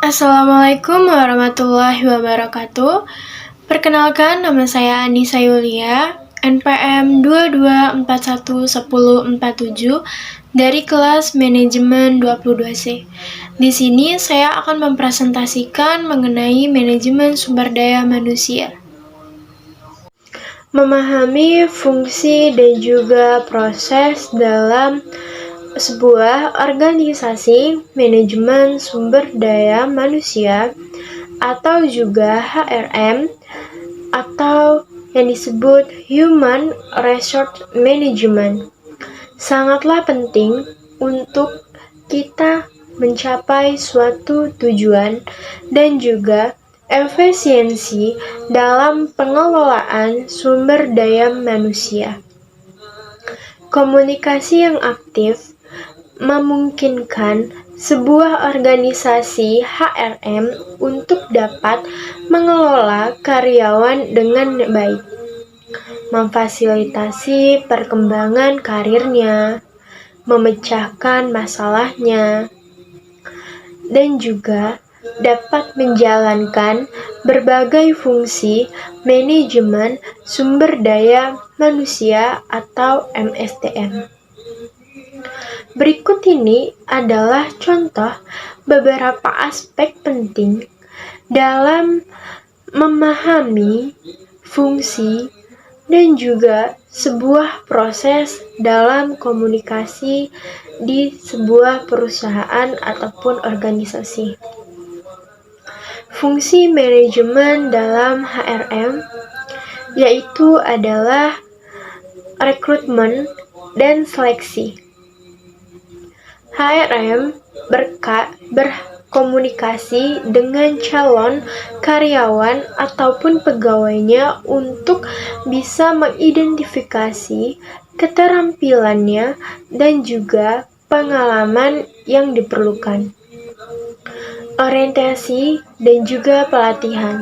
Assalamualaikum warahmatullahi wabarakatuh. Perkenalkan, nama saya Anissa Yulia, NPM 22411047 dari kelas Manajemen 22C. Di sini saya akan mempresentasikan mengenai manajemen sumber daya manusia. Memahami fungsi dan juga proses dalam sebuah organisasi manajemen sumber daya manusia atau juga HRM atau yang disebut Human Resource Management sangatlah penting untuk kita mencapai suatu tujuan dan juga efisiensi dalam pengelolaan sumber daya manusia. Komunikasi yang aktif memungkinkan sebuah organisasi HRM untuk dapat mengelola karyawan dengan baik, memfasilitasi perkembangan karirnya, memecahkan masalahnya, dan juga dapat menjalankan berbagai fungsi manajemen sumber daya manusia atau MSDM. Berikut ini adalah contoh beberapa aspek penting dalam memahami fungsi dan juga sebuah proses dalam komunikasi di sebuah perusahaan ataupun organisasi. Fungsi manajemen dalam HRM yaitu adalah rekrutmen dan seleksi. HRM berkomunikasi dengan calon karyawan ataupun pegawainya untuk bisa mengidentifikasi keterampilannya dan juga pengalaman yang diperlukan, orientasi dan juga pelatihan.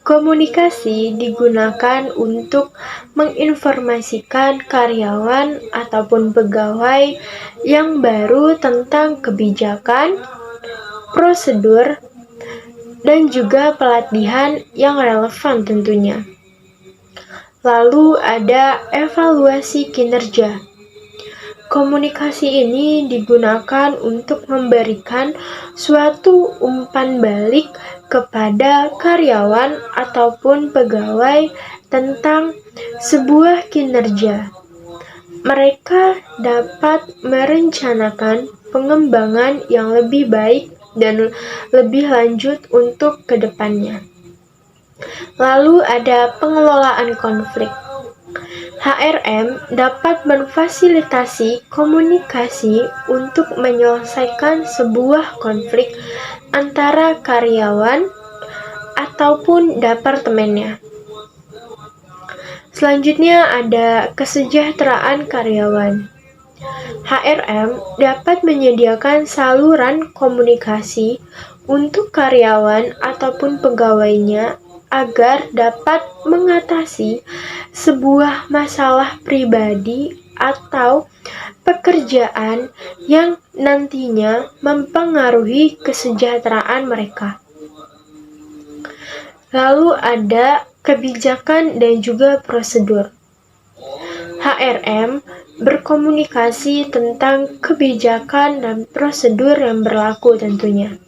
Komunikasi digunakan untuk menginformasikan karyawan ataupun pegawai yang baru tentang kebijakan, prosedur, dan juga pelatihan yang relevan tentunya. Lalu ada evaluasi kinerja. Komunikasi ini digunakan untuk memberikan suatu umpan balik kepada karyawan ataupun pegawai tentang sebuah kinerja. Mereka dapat merencanakan pengembangan yang lebih baik dan lebih lanjut untuk kedepannya. Lalu ada pengelolaan konflik. HRM dapat memfasilitasi komunikasi untuk menyelesaikan sebuah konflik antara karyawan ataupun departemennya. Selanjutnya ada kesejahteraan karyawan. HRM dapat menyediakan saluran komunikasi untuk karyawan ataupun pegawainya agar dapat mengatasi sebuah masalah pribadi atau pekerjaan yang nantinya mempengaruhi kesejahteraan mereka. Lalu ada kebijakan dan juga prosedur. HRM berkomunikasi tentang kebijakan dan prosedur yang berlaku tentunya.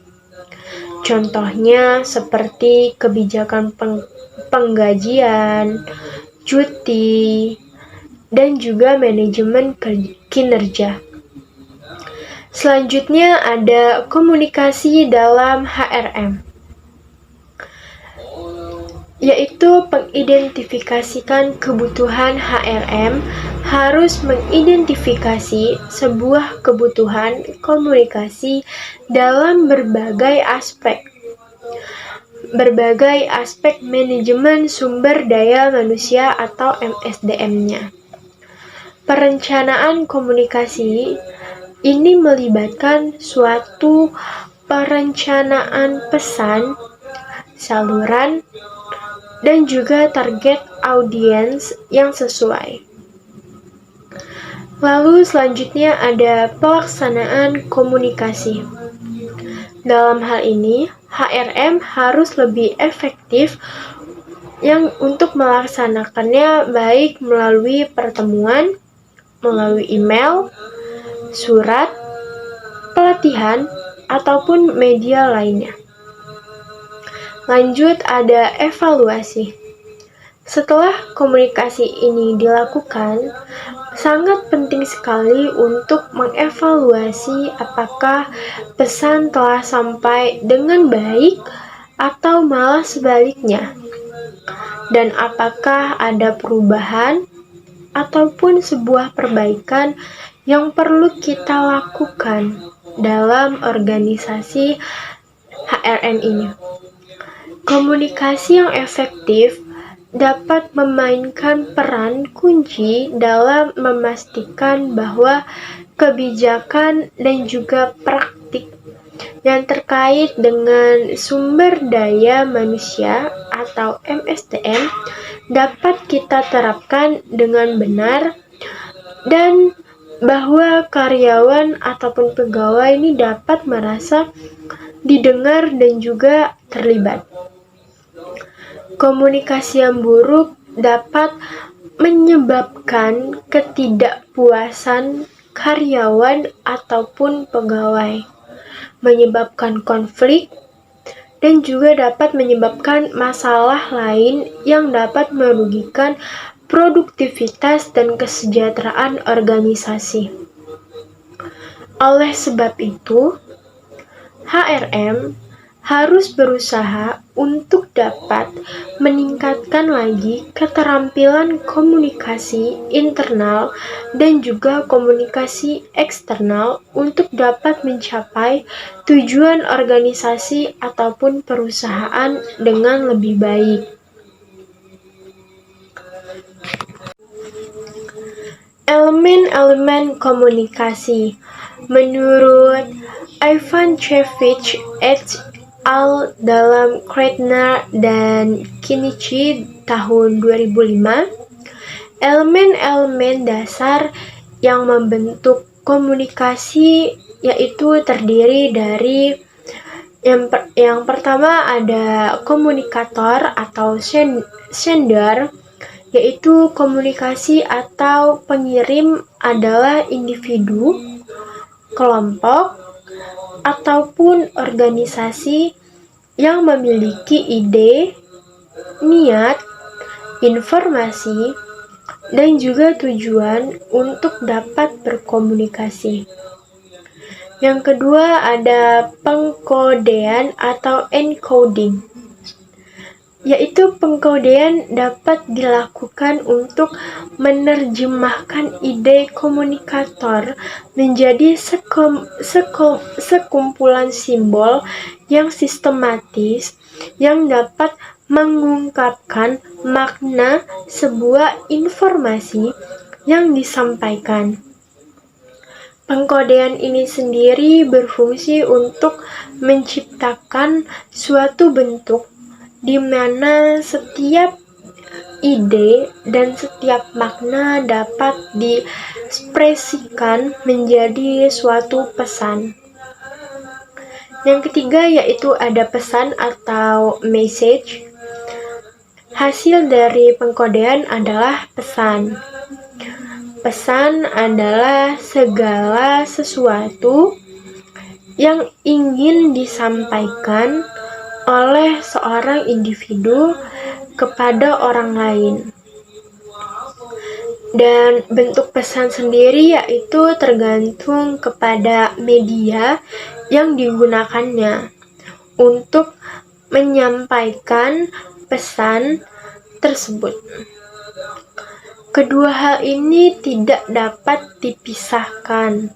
Contohnya seperti kebijakan penggajian, cuti, dan juga manajemen kinerja. Selanjutnya ada komunikasi dalam HRM, yaitu mengidentifikasikan kebutuhan. HRM harus mengidentifikasi sebuah kebutuhan komunikasi dalam berbagai aspek manajemen sumber daya manusia atau MSDM-nya. Perencanaan komunikasi ini melibatkan suatu perencanaan pesan, saluran, dan juga target audiens yang sesuai. Lalu selanjutnya ada pelaksanaan komunikasi. Dalam hal ini, HRM harus lebih efektif untuk melaksanakannya, baik melalui pertemuan, melalui email, surat, pelatihan, ataupun media lainnya. Lanjut, ada evaluasi. Setelah komunikasi ini dilakukan, sangat penting sekali untuk mengevaluasi apakah pesan telah sampai dengan baik atau malah sebaliknya, dan apakah ada perubahan ataupun sebuah perbaikan yang perlu kita lakukan dalam organisasi HRM ini. Komunikasi yang efektif dapat memainkan peran kunci dalam memastikan bahwa kebijakan dan juga praktik yang terkait dengan sumber daya manusia atau MSDM dapat kita terapkan dengan benar, dan bahwa karyawan ataupun pegawai ini dapat merasa didengar dan juga terlibat. Komunikasi yang buruk dapat menyebabkan ketidakpuasan karyawan ataupun pegawai, menyebabkan konflik, dan juga dapat menyebabkan masalah lain yang dapat merugikan produktivitas dan kesejahteraan organisasi. Oleh sebab itu, HRM harus berusaha untuk dapat meningkatkan lagi keterampilan komunikasi internal dan juga komunikasi eksternal untuk dapat mencapai tujuan organisasi ataupun perusahaan dengan lebih baik. Elemen-elemen komunikasi. Menurut Ivan Chevich et al. Dalam Kreitner dan Kinichi tahun 2005, elemen-elemen dasar yang membentuk komunikasi yaitu terdiri dari yang pertama ada komunikator atau sender, yaitu komunikasi atau pengirim adalah individu, kelompok, ataupun organisasi yang memiliki ide, niat, informasi, dan juga tujuan untuk dapat berkomunikasi. Yang kedua ada pengkodean atau encoding, yaitu pengkodean dapat dilakukan untuk menerjemahkan ide komunikator menjadi sekumpulan simbol yang sistematis yang dapat mengungkapkan makna sebuah informasi yang disampaikan. Pengkodean ini sendiri berfungsi untuk menciptakan suatu bentuk di mana setiap ide dan setiap makna dapat diekspresikan menjadi suatu pesan. Yang ketiga yaitu ada pesan atau message. Hasil dari pengkodean adalah pesan. Pesan adalah segala sesuatu yang ingin disampaikan oleh seorang individu kepada orang lain. Dan bentuk pesan sendiri yaitu tergantung kepada media yang digunakannya untuk menyampaikan pesan tersebut. Kedua hal ini tidak dapat dipisahkan.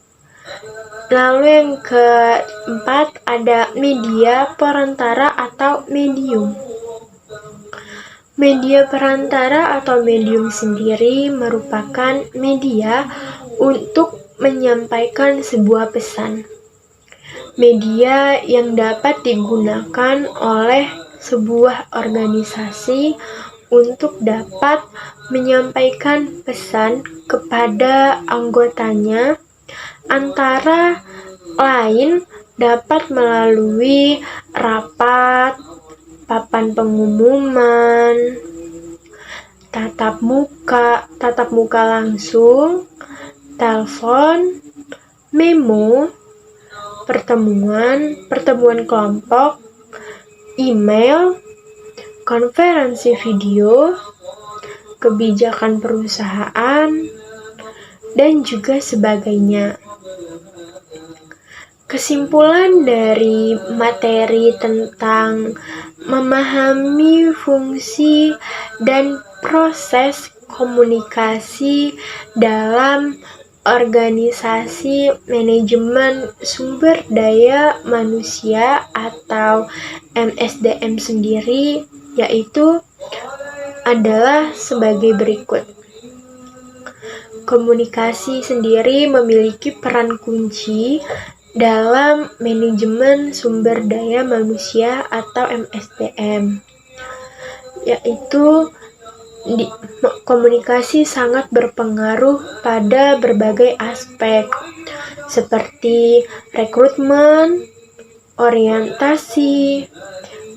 Lalu yang keempat ada media perantara atau medium. Media perantara atau medium sendiri merupakan media untuk menyampaikan sebuah pesan. Media yang dapat digunakan oleh sebuah organisasi untuk dapat menyampaikan pesan kepada anggotanya, antara lain dapat melalui rapat, papan pengumuman, tatap muka langsung, telepon, memo, pertemuan kelompok, email, konferensi video, kebijakan perusahaan, dan juga sebagainya. Kesimpulan dari materi tentang memahami fungsi dan proses komunikasi dalam organisasi manajemen sumber daya manusia atau MSDM sendiri yaitu adalah sebagai berikut. Komunikasi sendiri memiliki peran kunci dalam manajemen sumber daya manusia atau MSDM, yaitu komunikasi sangat berpengaruh pada berbagai aspek seperti rekrutmen, orientasi,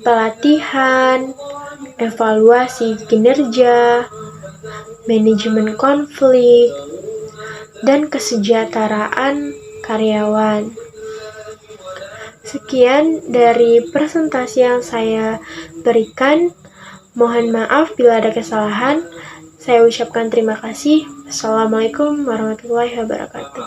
pelatihan, evaluasi kinerja, manajemen konflik, dan kesejahteraan karyawan. Sekian dari presentasi yang saya berikan. Mohon maaf bila ada kesalahan. Saya ucapkan terima kasih. Assalamualaikum warahmatullahi wabarakatuh.